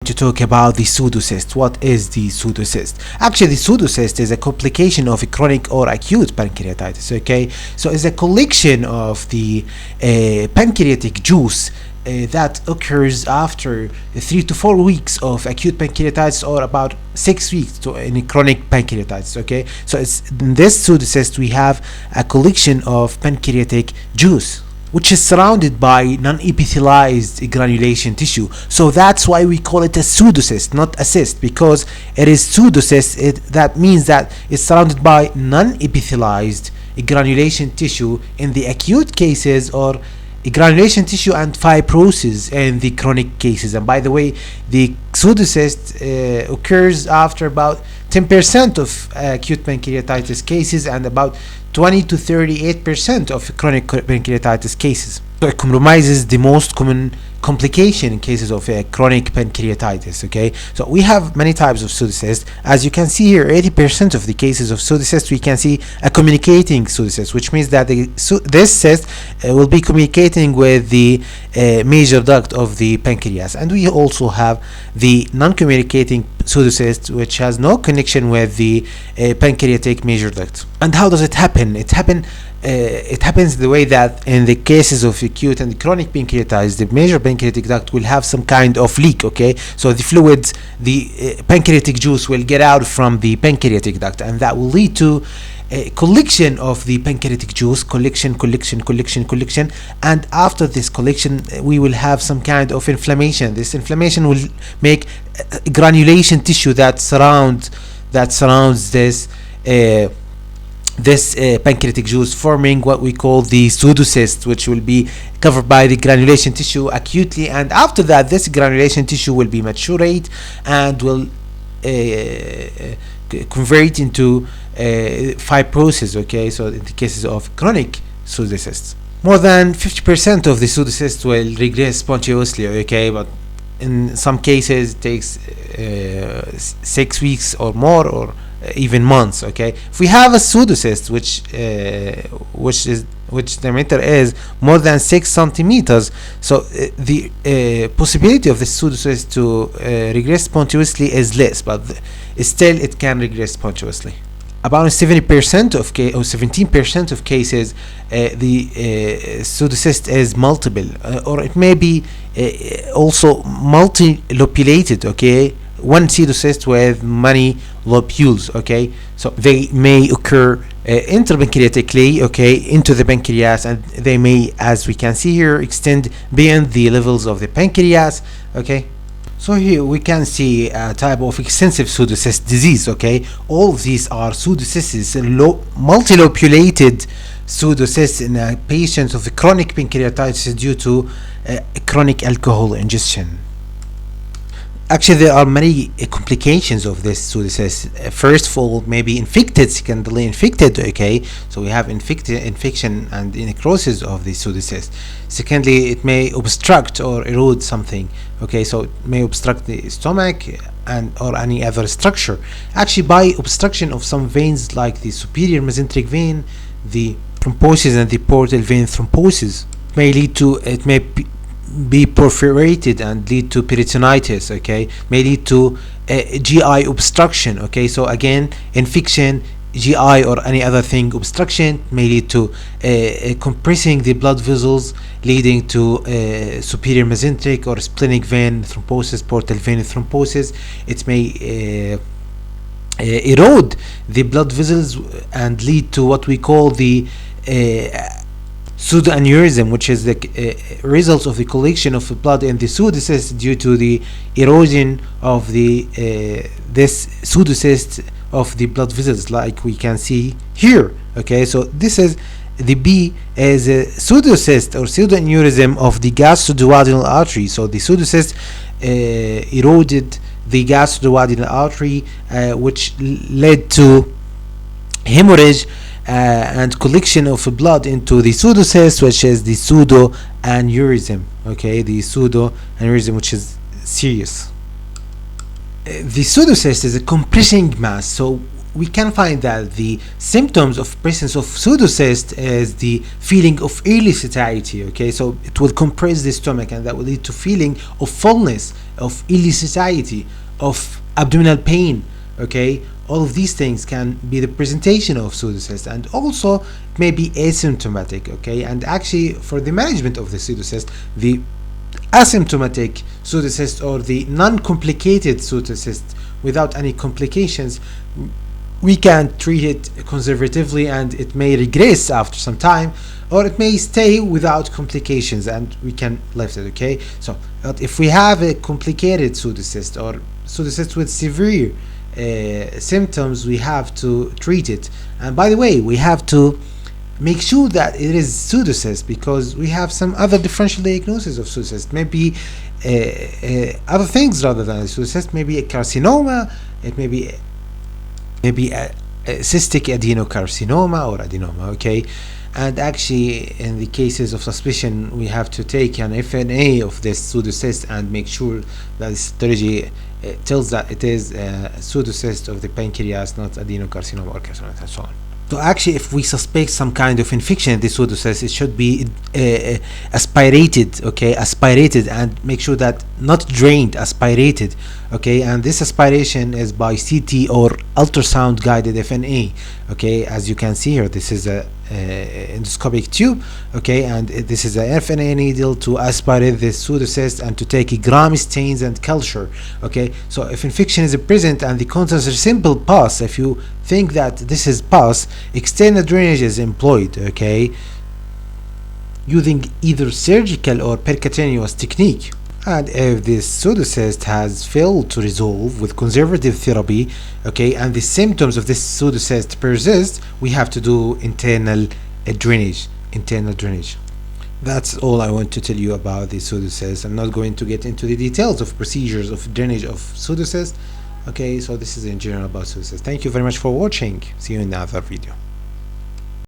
to talk about the pseudocyst. What is the pseudocyst? Actually, the pseudocyst is a complication of a chronic or acute pancreatitis. Okay, so it's a collection of the pancreatic juice that occurs after 3 to 4 weeks of acute pancreatitis, or about 6 weeks in chronic pancreatitis. Okay, so it's in this pseudocyst we have a collection of pancreatic juice which is surrounded by non-epithelialized granulation tissue. So that's why we call it a pseudocyst, not a cyst, because it is pseudocyst. That means that it's surrounded by non-epithelialized granulation tissue in the acute cases, or granulation tissue and fibrosis in the chronic cases. And by the way, the pseudocyst occurs after about 10% of acute pancreatitis cases and about 20 to 38% of chronic pancreatitis cases. So it compromises the most common complication in cases of chronic pancreatitis. Okay, so we have many types of pseudocysts. As you can see here, 80% of the cases of pseudocysts we can see a communicating pseudocyst, which means that this cyst will be communicating with the major duct of the pancreas. And we also have the non-communicating pseudocyst, which has no connection with the pancreatic major duct. And how does it happen? It happens the way that in the cases of acute and chronic pancreatitis, the major pancreatic duct will have some kind of leak. Okay, so the fluids, the pancreatic juice will get out from the pancreatic duct, and that will lead to a collection of the pancreatic juice, collection, and after this collection we will have some kind of inflammation. This inflammation will make granulation tissue that surrounds this pancreatic juice, forming what we call the pseudocyst, which will be covered by the granulation tissue acutely, and after that this granulation tissue will be maturate and will convert into fibrosis. Okay, so in the cases of chronic pseudocysts, more than 50% of the pseudocysts will regress spontaneously. Okay, but in some cases it takes 6 weeks or more, or even months. Okay, if we have a pseudocyst which diameter is more than 6 centimeters, so the possibility of the pseudocyst to regress spontaneously is less, but still it can regress spontaneously. About 70% of or 17% of cases, the pseudocyst is multiple, or it may be also multilobulated. Okay, one pseudocyst with many lobules. Okay, so they may occur intrapancreatically, okay, into the pancreas, and they may, as we can see here, extend beyond the levels of the pancreas. Okay, so here we can see a type of extensive pseudocyst disease. Okay, all of these are pseudocysts, multilobulated pseudocysts in patients of chronic pancreatitis due to chronic alcohol ingestion. Actually, there are many complications of this pseudocyst. First of all, maybe infected, secondly infected. Okay, so we have infection and necrosis of the pseudocyst. Secondly, it may obstruct or erode something. Okay, so it may obstruct the stomach and or any other structure. Actually, by obstruction of some veins like the superior mesenteric vein, the thrombosis, and the portal vein thrombosis, may lead to, it may be perforated and lead to peritonitis. Okay, may lead to GI obstruction. Okay, so again, infection, GI or any other thing obstruction may lead to compressing the blood vessels, leading to superior mesenteric or splenic vein thrombosis, portal vein thrombosis. It may erode the blood vessels and lead to what we call the pseudoaneurysm, which is the result of the collection of blood in the pseudocyst due to the erosion of the this pseudocyst of the blood vessels, like we can see here. Okay, so this is the B is a pseudocyst or pseudoaneurysm of the gastroduodenal artery. So the pseudocyst eroded the gastroduodenal artery, which led to hemorrhage and collection of blood into the pseudocyst, which is the pseudoaneurysm. Okay, the pseudoaneurysm, which is serious. The pseudocyst is a compressing mass. So we can find that the symptoms of presence of pseudocyst is the feeling of early satiety. Okay, so it will compress the stomach, and that will lead to feeling of fullness, of early satiety, of abdominal pain. Okay, all of these things can be the presentation of pseudocyst, and also it may be asymptomatic. Okay, and actually for the management of the pseudocyst, the asymptomatic pseudocyst or the non-complicated pseudocyst without any complications, we can treat it conservatively, and it may regress after some time, or it may stay without complications and we can lift it. Okay, so but if we have a complicated pseudocyst or pseudocyst with severe symptoms, we have to treat it. And by the way, we have to make sure that it is pseudocyst, because we have some other differential diagnosis of pseudocyst, maybe other things rather than a pseudocyst, maybe a carcinoma, it may be a cystic adenocarcinoma or adenoma. Okay, and actually in the cases of suspicion, we have to take an FNA of this pseudocyst and make sure that the histology tells that it is a pseudocyst of the pancreas, not adenocarcinoma or carcinoma, and so on. So actually, if we suspect some kind of infection in the pseudocyst, it should be aspirated. Okay, aspirated, and make sure that not drained, aspirated. Okay, and this aspiration is by CT or ultrasound guided FNA. Okay, as you can see here, this is a endoscopic tube. Okay, and this is a FNA needle to aspirate the pseudocyst and to take gram stains and culture. Okay, so if infection is present and the contents are simple pus, if you think that this is pus, external drainage is employed. Okay, using either surgical or percutaneous technique. And if this pseudocyst has failed to resolve with conservative therapy, okay, and the symptoms of this pseudocyst persist, we have to do internal drainage. That's all I want to tell you about the pseudocyst. I'm not going to get into the details of procedures of drainage of pseudocyst. Okay, so this is in general about pseudocyst. Thank you very much for watching. See you in another video.